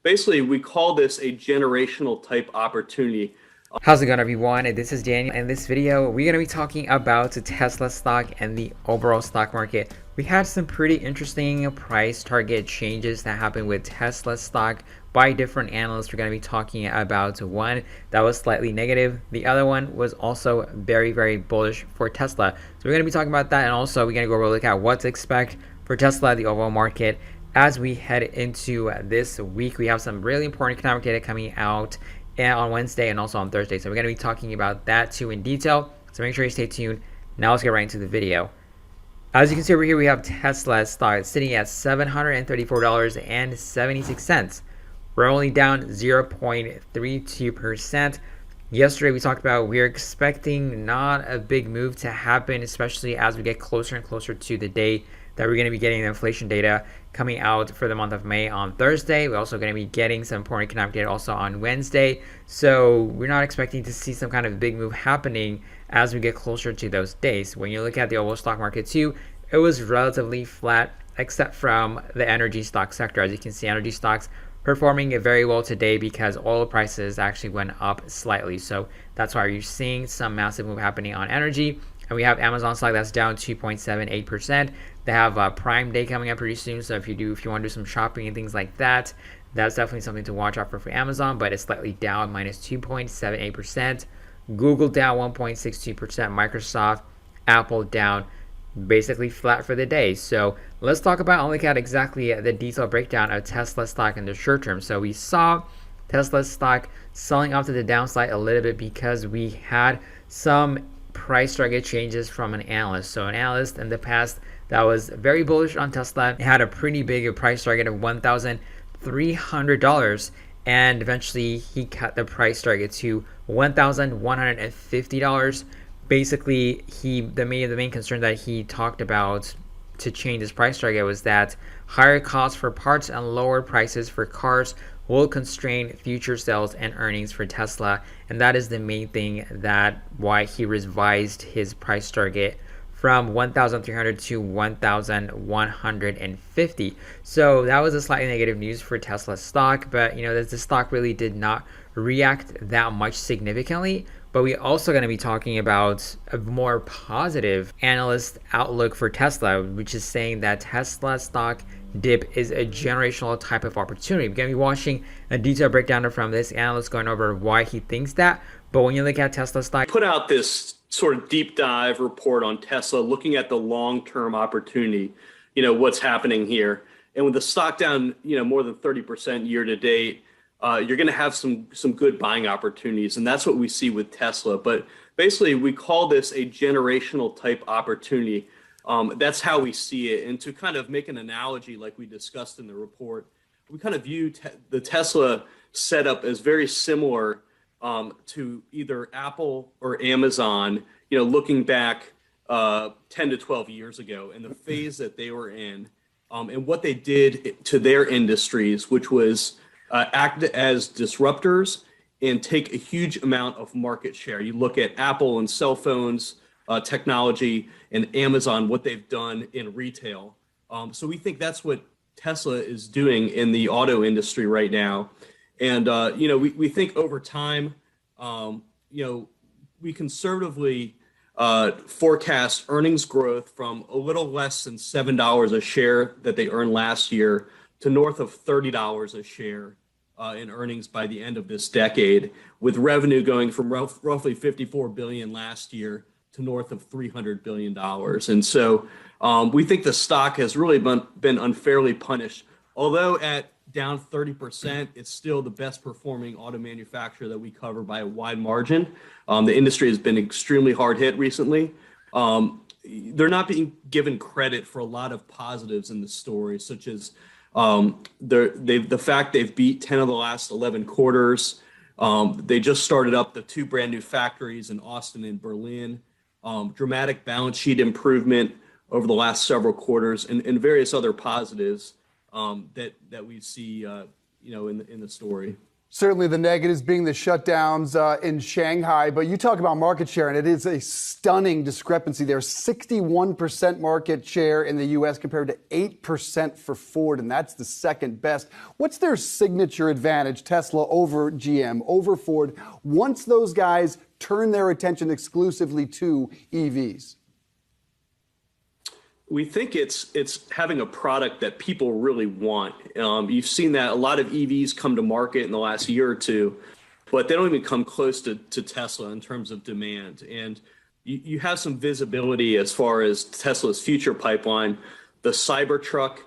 basically we call this a generational type opportunity. How's it going, everyone? This is Daniel. In this video, we're going to be talking about the Tesla stock and the overall stock market. We had some pretty interesting price target changes that happened with Tesla stock by different analysts. We're going to be talking about one that was slightly negative. The other one was also very, very bullish for Tesla. So we're going to be talking about that, and also we're going to go over a look at what to expect for Tesla, the overall market. As we head into this week, we have some really important economic data coming out on Wednesday and also on Thursday. So we're going to be talking about that too in detail. So make sure you stay tuned. Now let's get right into the video. As you can see over here, we have Tesla stock sitting at $734.76. We're only down 0.32%. Yesterday we talked about we're expecting not a big move to happen, especially as we get closer and closer to the day that we're going to be getting the inflation data coming out for the month of May on Thursday. We're also going to be getting some important economic data also on Wednesday. So we're not expecting to see some kind of big move happening as we get closer to those days. When you look at the overall stock market too, it was relatively flat except from the energy stock sector. As you can see, energy stocks performing very well today because oil prices actually went up slightly. So that's why you're seeing some massive move happening on energy. And we have Amazon stock that's down 2.78%. They have Prime Day coming up pretty soon. So if you want to do some shopping and things like that, that's definitely something to watch out for Amazon. But it's slightly down, minus 2.78%. Google down 1.62%. Microsoft, Apple down, basically flat for the day. So let's talk about and look at exactly the detailed breakdown of Tesla stock in the short term. So we saw Tesla stock selling off to the downside a little bit because we had some price target changes from an analyst. So an analyst in the past that was very bullish on Tesla had a pretty big price target of $1,300, and eventually he cut the price target to $1,150. Basically, the main concern that he talked about to change his price target was that higher costs for parts and lower prices for cars will constrain future sales and earnings for Tesla, and that is the main thing that why he revised his price target from 1,300 to 1,150. So that was a slightly negative news for Tesla stock, but the stock really did not react that much significantly. But we're also going to be talking about a more positive analyst outlook for Tesla, which is saying that Tesla stock dip is a generational type of opportunity. We're going to be watching a detailed breakdown from this analyst going over why he thinks that. But when you look at Tesla stock, Put out this sort of deep dive report on Tesla, looking at the long-term opportunity, what's happening here. And with the stock down, more than 30% year to date, you're going to have some good buying opportunities. And that's what we see with Tesla. But basically, we call this a generational type opportunity. That's how we see it. And to kind of make an analogy, like we discussed in the report, we kind of view the Tesla setup as very similar to either Apple or Amazon, looking back 10 to 12 years ago, and the phase that they were in, and what they did to their industries, which was act as disruptors and take a huge amount of market share. You look at Apple and cell phones, technology, and Amazon, what they've done in retail. So we think that's what Tesla is doing in the auto industry right now. And, we think over time, we conservatively forecast earnings growth from a little less than $7 a share that they earned last year to north of $30 a share in earnings by the end of this decade, with revenue going from roughly $54 billion last year to north of $300 billion. And so we think the stock has really been unfairly punished. Although at down 30%, it's still the best performing auto manufacturer that we cover by a wide margin. The industry has been extremely hard hit recently. They're not being given credit for a lot of positives in the story, such as the fact they've beat 10 of the last 11 quarters. They just started up the two brand new factories in Austin and Berlin. Dramatic balance sheet improvement over the last several quarters, and various other positives that we see, in the story. Certainly the negatives being the shutdowns in Shanghai, but you talk about market share, and it is a stunning discrepancy there. 61% market share in the U.S. compared to 8% for Ford, and that's the second best. What's their signature advantage, Tesla over GM, over Ford, once those guys turn their attention exclusively to EVs? We think it's having a product that people really want. You've seen that a lot of EVs come to market in the last year or two, but they don't even come close to Tesla in terms of demand. And you have some visibility as far as Tesla's future pipeline, the Cybertruck,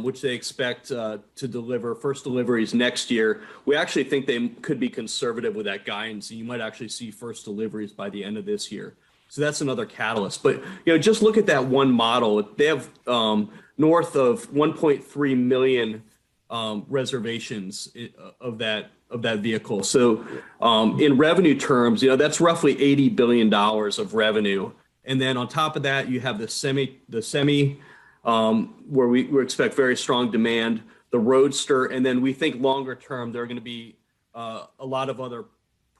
which they expect to deliver first deliveries next year. We actually think they could be conservative with that guidance, and you might actually see first deliveries by the end of this year. So that's another catalyst. But just look at that one model. They have north of 1.3 million reservations of that vehicle. So in revenue terms, that's roughly $80 billion of revenue. And then on top of that, you have the semi, where we expect very strong demand, the Roadster, and then we think longer term there are going to be a lot of other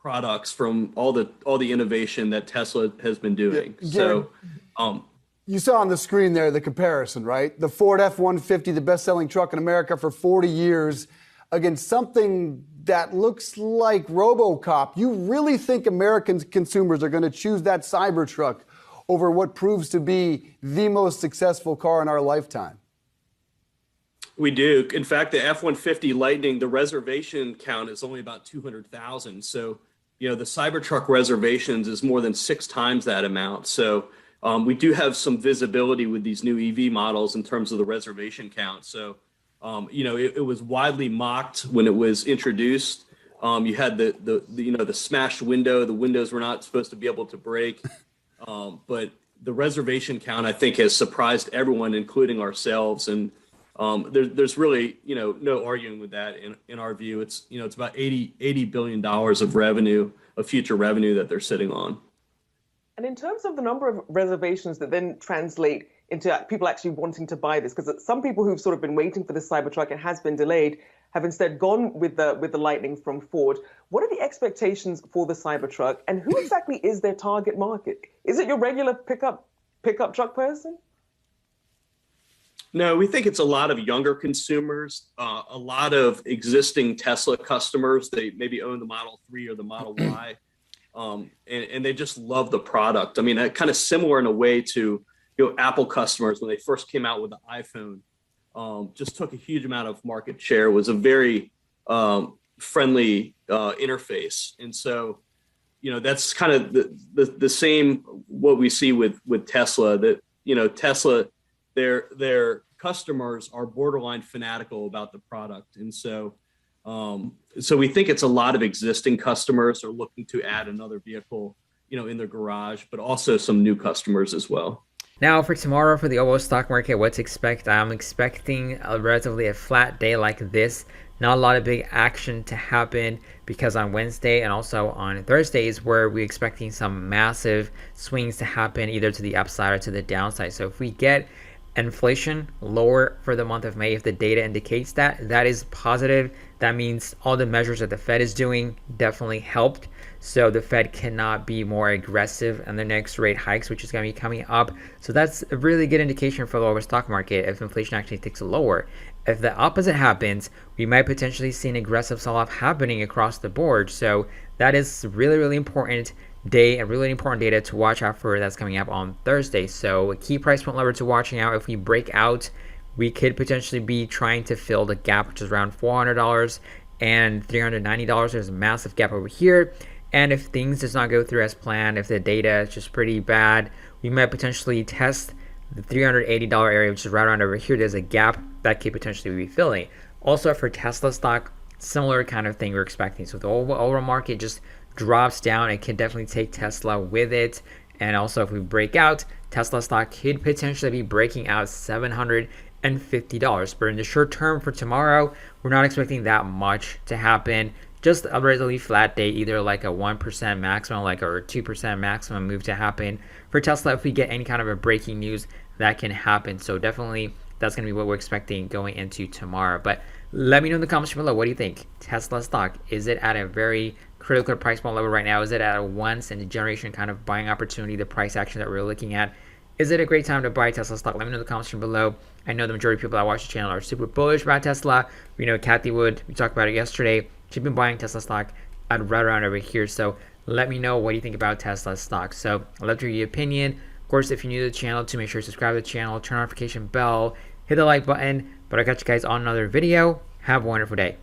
products from all the innovation that Tesla has been doing. Yeah, so you saw on the screen there the comparison, right? The Ford F-150, the best-selling truck in America for 40 years, against something that looks like RoboCop. You really think American consumers are going to choose that Cybertruck over what proves to be the most successful car in our lifetime? We do. In fact, the F-150 Lightning, the reservation count is only about 200,000. So, the Cybertruck reservations is more than 6 times that amount. So we do have some visibility with these new EV models in terms of the reservation count. So, it was widely mocked when it was introduced. You had the smashed window. The windows were not supposed to be able to break. But the reservation count, I think, has surprised everyone, including ourselves. And there's really, no arguing with that in our view. It's about $80 billion of revenue, of future revenue that they're sitting on. And in terms of the number of reservations that then translate into people actually wanting to buy this, because some people who've sort of been waiting for this Cybertruck and has been delayed have instead gone with the Lightning from Ford. What are the expectations for the Cybertruck, and who exactly is their target market? Is it your regular pickup truck person? No, we think it's a lot of younger consumers, a lot of existing Tesla customers. They maybe own the Model 3 or the Model Y, and they just love the product. I mean, kind of similar in a way to Apple customers when they first came out with the iPhone. Just took a huge amount of market share. Was a very friendly interface, and so that's kind of the same what we see with Tesla. That Tesla. Their customers are borderline fanatical about the product. And so we think it's a lot of existing customers are looking to add another vehicle, in their garage, but also some new customers as well. Now for tomorrow for the overall stock market, what to expect? I'm expecting a relatively flat day like this. Not a lot of big action to happen because on Wednesday and also on Thursdays where we're expecting some massive swings to happen either to the upside or to the downside. So if we get inflation lower for the month of May, if the data indicates that is positive, that means all the measures that the Fed is doing definitely helped. So the Fed cannot be more aggressive in the next rate hikes, which is going to be coming up. So that's a really good indication for the overall stock market if inflation actually ticks lower. If the opposite happens, we might potentially see an aggressive sell-off happening across the board. So that is really, really important day and really important data to watch out for that's coming up on Thursday. So a key price point lever to watching out. If we break out, we could potentially be trying to fill the gap, which is around $400 and $390. There's a massive gap over here. And if things does not go through as planned, if the data is just pretty bad, we might potentially test the $380 area, which is right around over here. There's a gap that could potentially be filling. Also for Tesla stock, similar kind of thing we're expecting. So the overall market just drops down. It can definitely take Tesla with it. And also if we break out, Tesla stock could potentially be breaking out $750. But in the short term for tomorrow, we're not expecting that much to happen. Just a relatively flat day, either like a 1% maximum, like or 2% maximum move to happen. For Tesla, if we get any kind of a breaking news, that can happen. So definitely that's going to be what we're expecting going into tomorrow. But Let me know in the comments below. What do you think? Tesla stock, is it at a very critical price point level right now? Is it at a once in a generation kind of buying opportunity, the price action that we're looking at? Is it a great time to buy Tesla stock? Let me know in the comments below. I know the majority of people that watch the channel are super bullish about Tesla. We know Kathy Wood, we talked about it yesterday. She's been buying Tesla stock at right around over here. So let me know what you think about Tesla stock. So I'd love to hear your opinion. Of course, if you're new to the channel, to make sure to subscribe to the channel, turn on notification bell, hit the like button. But I'll catch you guys on another video. Have a wonderful day.